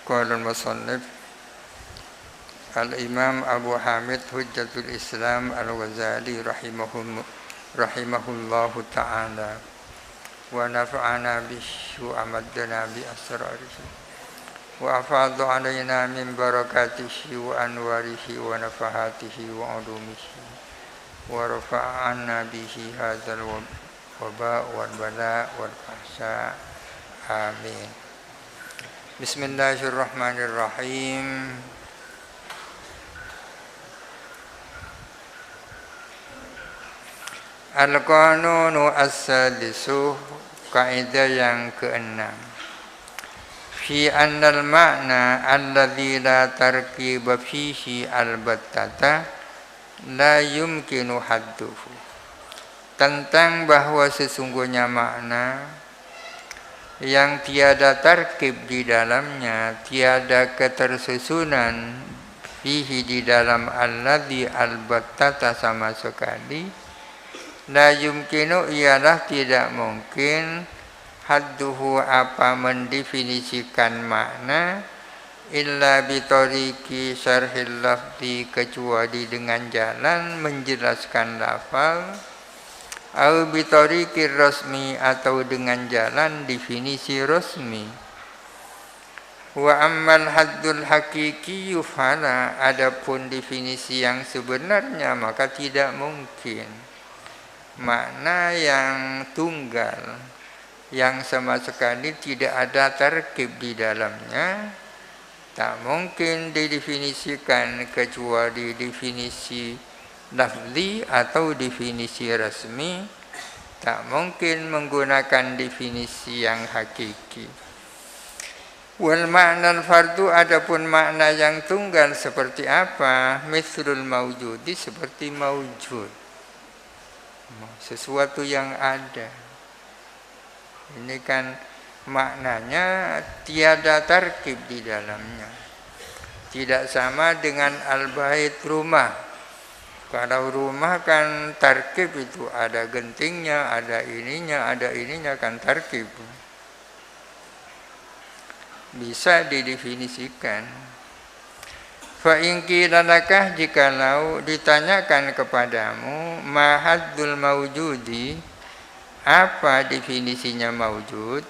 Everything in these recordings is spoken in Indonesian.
Qala al-musannif Al-Imam Abu Hamid Hujjatul Islam Al-Ghazali rahimahullahu ta'ala wa nafa'ana bihi wa amaddana bi asrarihi wa afadha alaina min barakatihi wa anwarihi wa nafahatihi wa ulumihi wa rafa'ana bihi hadzal waba wal bala wal fahsya. Amin. Bismillahirrahmanirrahim. Al-Qanunu as-sadisu, kaidah yang keenam. Fi annal ma'na alladzi la tarkiba fihi albattata la yumkinu hadduhu. Tentang bahwa sesungguhnya makna yang tiada tarkib di dalamnya, tiada ketersusunan fihi di dalam alladzi albattata sama sekali, la yumkinu ialah tidak mungkin hadduhu apa mendefinisikan makna illa bitariqi syarhil lafzi kecuali dengan jalan menjelaskan lafal au bitariqir rasmi atau dengan jalan definisi resmi. Wa ammal haddul hakiki yufala, adapun definisi yang sebenarnya maka tidak mungkin. Makna yang tunggal yang sama sekali tidak ada tarkib di dalamnya tak mungkin didefinisikan kecuali definisi lafzi atau definisi resmi, tak mungkin menggunakan definisi yang hakiki. Wal ma'nal fardu, adapun makna yang tunggal seperti apa? Mithlul maujudi, seperti maujud, sesuatu yang ada. Ini kan maknanya tiada tarkib di dalamnya. Tidak sama dengan al-bait, rumah. Kalau rumah kan tarkib itu ada gentingnya, ada ininya kan tarkib. Bisa didefinisikan. Fa in qila lakah, jikalau ditanyakan kepadamu ma haddul maujudi, apa definisinya maujud?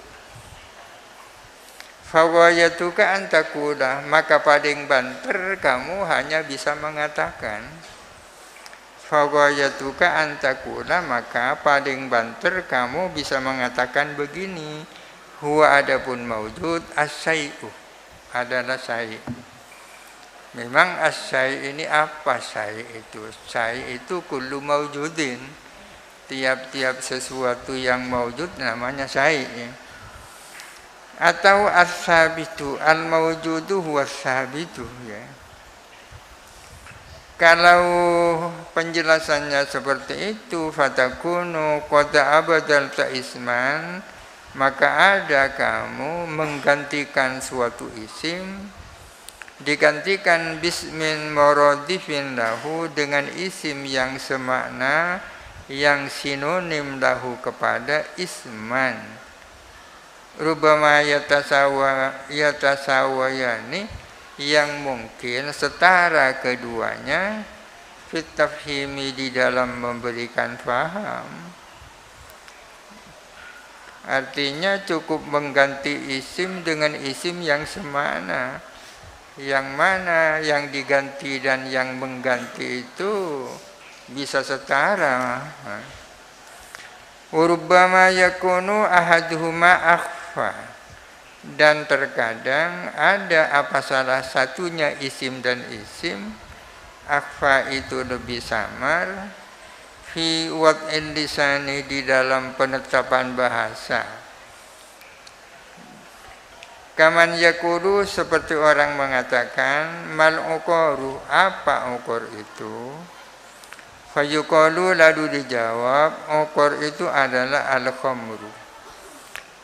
Fa wayatuka antakulah, maka paling banter kamu hanya bisa mengatakan. Fawayatuka antakula, maka paling banter kamu bisa mengatakan begini, huwa adapun maujud as-syai'u, adalah syai'. Memang as-syai' ini apa syai' itu? Syai' itu kullu maujudin, tiap-tiap sesuatu yang maujud namanya syai'. Atau as-sabitu, al-maujudu huwa as-sabitu, ya. Kalau penjelasannya seperti itu, fatakunu qad abadalta isman, maka ada kamu menggantikan suatu isim, digantikan bismin muradifin lahu, dengan isim yang semakna, yang sinonim lahu kepada isman. Rubama yatasawayani, yang mungkin setara keduanya, fit tafhimi, di dalam memberikan faham. Artinya cukup mengganti isim dengan isim yang semakna. Yang mana yang diganti dan yang mengganti itu bisa setara. Urubbama yakunu ahaduhuma akhfa, dan terkadang ada apa salah satunya isim dan isim, akhfa itu lebih samar, fi wad'il lisani, di dalam penetapan bahasa. Kaman yakulu, seperti orang mengatakan, mal uqaru, apa uqur itu? Fayuqalu, lalu dijawab, uqur itu adalah al-khamru.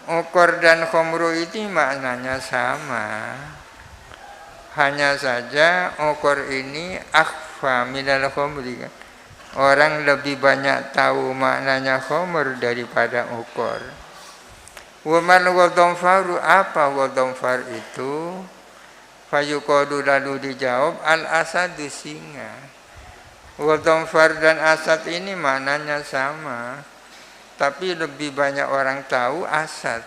Uqur dan khamru itu maknanya sama, hanya saja uqur ini akhfa minal khamri. Orang lebih banyak tahu maknanya khamr daripada uqur. Wa man wadhamfaru, apa wadhamfar itu? Fayuqadu lalu dijawab al-asadu singa. Wa dhamfar dan asad ini maknanya sama, tapi lebih banyak orang tahu asad.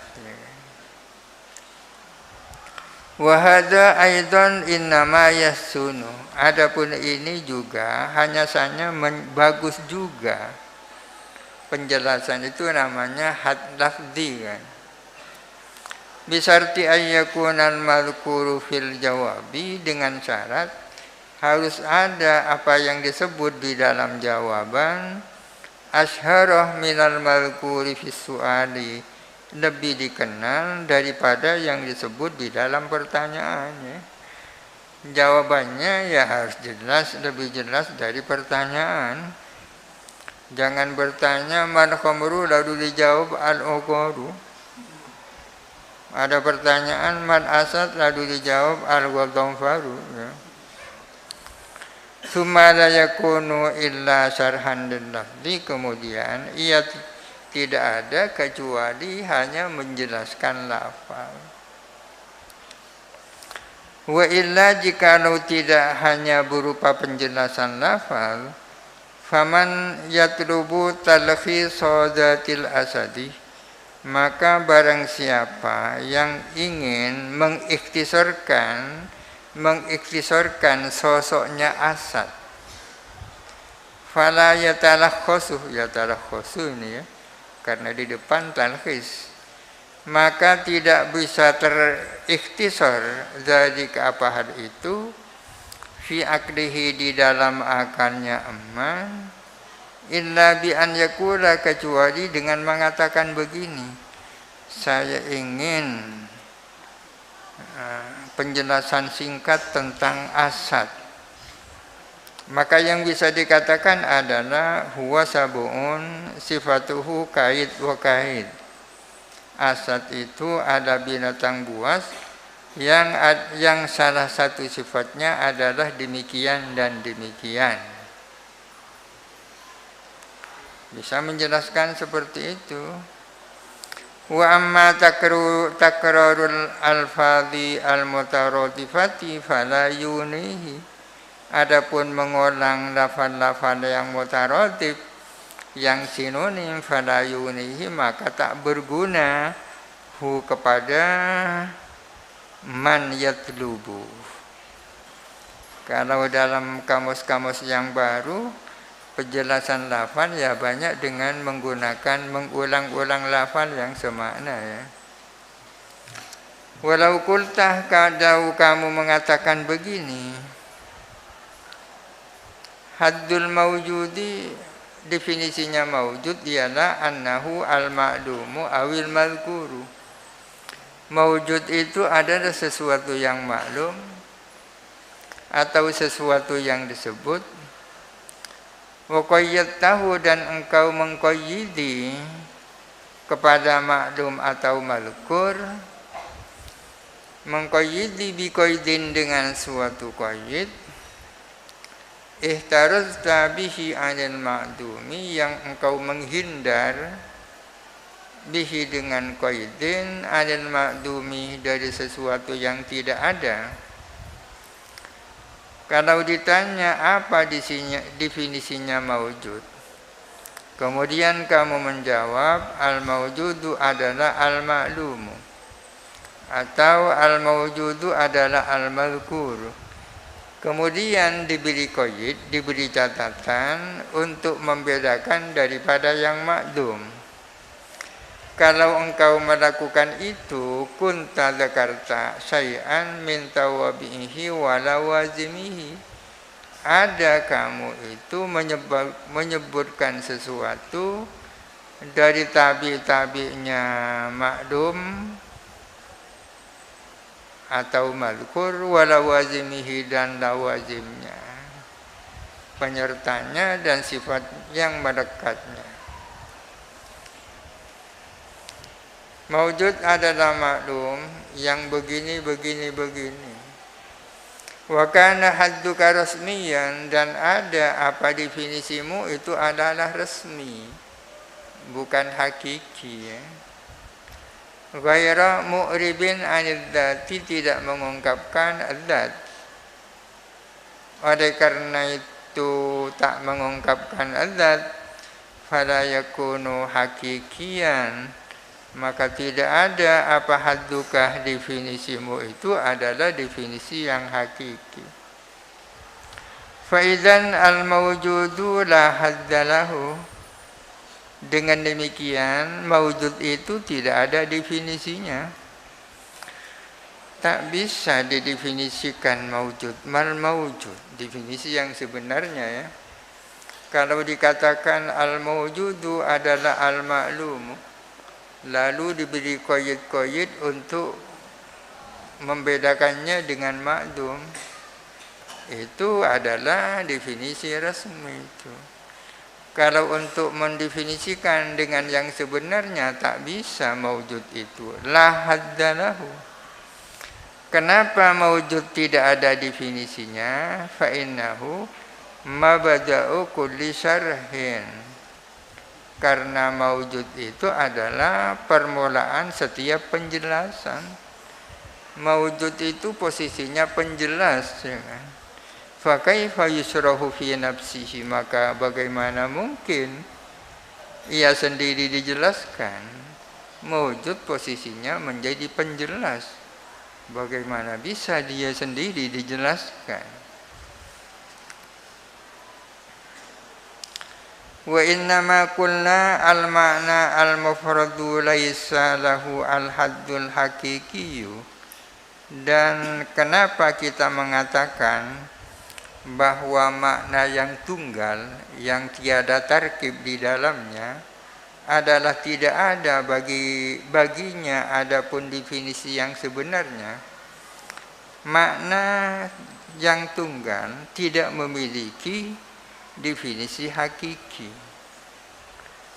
Wa hadza aidan innama yasunu. Adapun ini juga hanya saja bagus juga. Penjelasan itu namanya had lafzi kan. Bisarti ayyakunal madhkuru fil jawabi, dengan syarat harus ada apa yang disebut di dalam jawaban asyharah minal madhkuri fis su'ali, lebih dikenal daripada yang disebut di dalam pertanyaannya. Jawabannya ya harus jelas, lebih jelas dari pertanyaan. Jangan bertanya man khamru lalu dijawab al-uqaru. Ada pertanyaan man asad lalu dijawab al-ghadhamfaru ya. Summa la yakunu illa syarhan lil lafzi, kemudian ia tidak ada kecuali hanya menjelaskan lafal. Wa illa jikalau tidak hanya berupa penjelasan lafal, faman yatlubu talkhis sadatil asadi, maka barang siapa yang ingin mengikhtisarkan sosoknya asad, fala yatalakhasu ini ya, karena di depan talkhis, maka tidak bisa terikhtisar zalika apa hal itu fi aklihi di dalam akalnya aman, illa bi an yakula, kecuali dengan mengatakan begini, saya ingin penjelasan singkat tentang asad. Maka yang bisa dikatakan adalah huwa sab'un sifatuhu kaid wa kaid. Asad itu ada binatang buas yang salah satu sifatnya adalah demikian dan demikian. Bisa menjelaskan seperti itu. Wa amma takrarul alfadhi al-mutaradifati fala yunihi. Adapun mengulang lafal-lafal yang mutaradif, yang sinonim, fala yunihi, maka tak berguna hu kepada man yatlubu. Kalau dalam kamus-kamus yang baru, penjelasan lafal ya banyak dengan menggunakan mengulang-ulang lafal yang semakna ya. Walau kultah, kalau kamu mengatakan begini, haddul mawjudi, definisinya mawjud ialah annahu al-ma'lumu awil madhkuru. Mawjud itu adalah sesuatu yang maklum atau sesuatu yang disebut. Wa qayyadtahu, dan engkau mengqayyidi kepada maklum atau madhkur, mengqayyidi biqaidin, dengan suatu qayyid, ihtarazta bihi 'anil ma'dumi, yang engkau menghindar bihi dengan qaidin 'anil ma'dumi, dari sesuatu yang tidak ada. Kalau ditanya apa definisinya maujud, kemudian kamu menjawab al-maujudu adalah al-ma'lumu, atau al-maujudu adalah al-madhkuru, kemudian diberi qaid, diberi catatan untuk membedakan daripada yang maklum. Kalau engkau melakukan itu, kunta dzakarta syai'an min tawabihi wa lawazimihi, ada kamu itu menyebutkan sesuatu dari tabi-tabi'nya maklum atau madhkur, wa lawazimihi, dan lawazimnya, penyertanya dan sifat yang melekatnya. Maujud adalah maklum yang begini. Wa kana hadduka rasmiyan, dan ada apa definisimu itu adalah resmi, bukan hakiki ya. Ghaira mu'ribin anid dzati, tidak mengungkapkan adzat. Oleh karena itu tak mengungkapkan adzat, fala yakunu hakikian, maka tidak ada apa haddukah, definisimu itu adalah definisi yang hakiki. Fa idzan al mawjudu la haddalahu, dengan demikian maujud itu tidak ada definisinya. Tak bisa didefinisikan maujud. Mal maujud, definisi yang sebenarnya ya. Kalau dikatakan al mawjudu adalah al ma'lum, lalu diberi qaid-qaid untuk membedakannya dengan ma'dum, itu adalah definisi resmi itu. Kalau untuk mendefinisikan dengan yang sebenarnya tak bisa maujud itu. La haddalahu. Kenapa maujud tidak ada definisinya? Fa innahu mabda'u kulli syarhin. Karena maujud itu adalah permulaan setiap penjelasan. Maujud itu posisinya penjelas, ya kan? Fa kaifa yusrahu fi nafsihi, maka bagaimana mungkin ia sendiri dijelaskan? Maujud posisinya menjadi penjelas. Bagaimana bisa dia sendiri dijelaskan? Wa innama qulna al ma'na al mufradu laisa lahu al haddul haqiqiyyu. Dan kenapa kita mengatakan bahwa makna yang tunggal, yang tiada tarkib di dalamnya, adalah tidak ada baginya adapun definisi yang sebenarnya. Makna yang tunggal tidak memiliki definisi hakiki,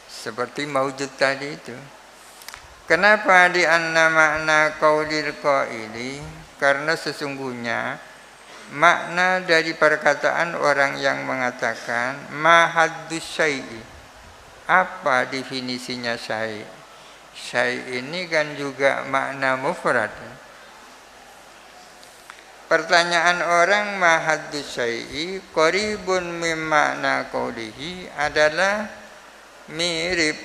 seperti maujud tadi itu. Kenapa di anna makna qaulil qaili? Karena sesungguhnya makna dari perkataan orang yang mengatakan ma haddus syai'i, apa definisinya syai'? Syai' ini kan juga makna mufrad. Pertanyaan orang ma haddus syai'i qaribun mim makna qaulihi adalah mirip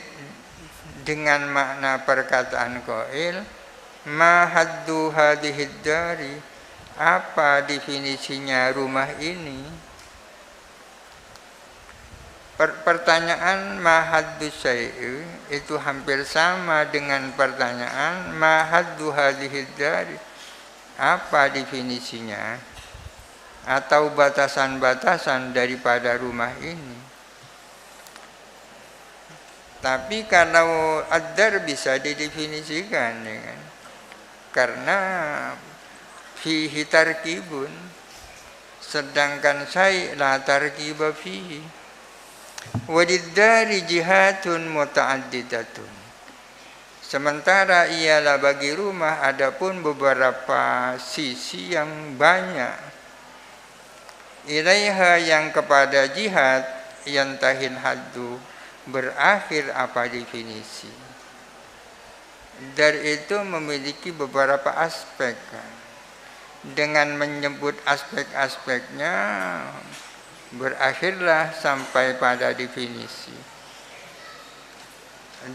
dengan makna perkataan qail ma haddu hadhid dari, apa definisinya rumah ini? Pertanyaan ma haddu syai'i itu hampir sama dengan pertanyaan ma haddu hadhid dari, apa definisinya atau batasan-batasan daripada rumah ini. Tapi kalau ad-dar bisa didefinisikan, ya kan? Karena fihi tarkibun, sedangkan syai' la tarkiba fihi. Waliddari jihatun muta'addidatun, sementara ialah bagi rumah adapun beberapa sisi yang banyak. Ilaiha, yang kepada jihad, yantahil haddu, berakhir apa definisi. Dar itu memiliki beberapa aspek. Dengan menyebut aspek-aspeknya, berakhirlah sampai pada definisi.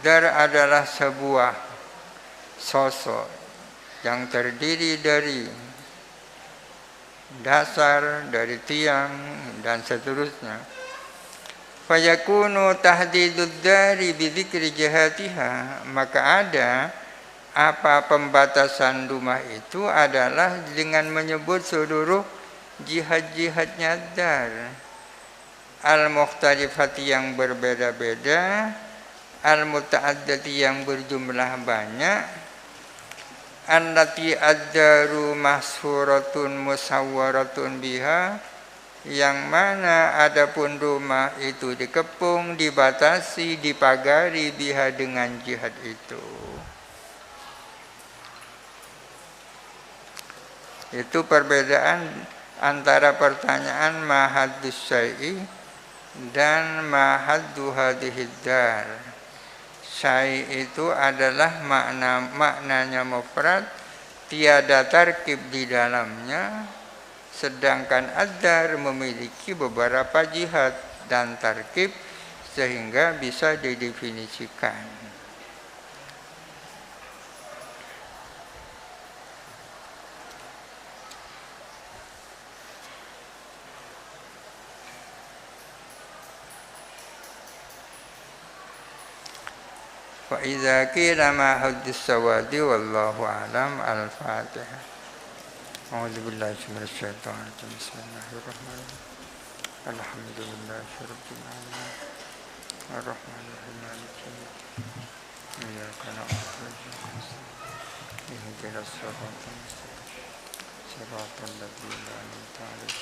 Dar adalah sebuah sosok yang terdiri dari dasar, dari tiang, dan seterusnya. Fayakunu tahdidud dari bidzikri jihatiha, maka ada apa pembatasan rumah itu adalah dengan menyebut seluruh jihad-jihadnya dar. Al-mukhtalifati, yang berbeda-beda, al-muta'addati, yang berjumlah banyak, allati ad-daru mahsuratun musawwaratun biha, yang mana adapun rumah itu dikepung, dibatasi, dipagari biha, dengan jihad itu. Itu perbedaan antara pertanyaan ma haddus syai'i dan ma haddu hadhid dar. Syai' itu adalah maknanya mufrad, tiada tarkib di dalamnya, sedangkan ad-dar memiliki beberapa jihad dan tarkib sehingga bisa didefinisikan. Wa idza qila ma haddus sawadi wallahu alam. Al-Fatihah. A'udzu billahi minasyaitonir syaitonir. Bismillahirrahmanirrahim. Alhamdulillahirabbil alamin. Arrahmanirrahim. Maliki yaumiddin. Iyyaka na'budu wa iyyaka nasta'in. Ihdinas siratal mustaqim. Siratal ladzina an'amta 'alaihim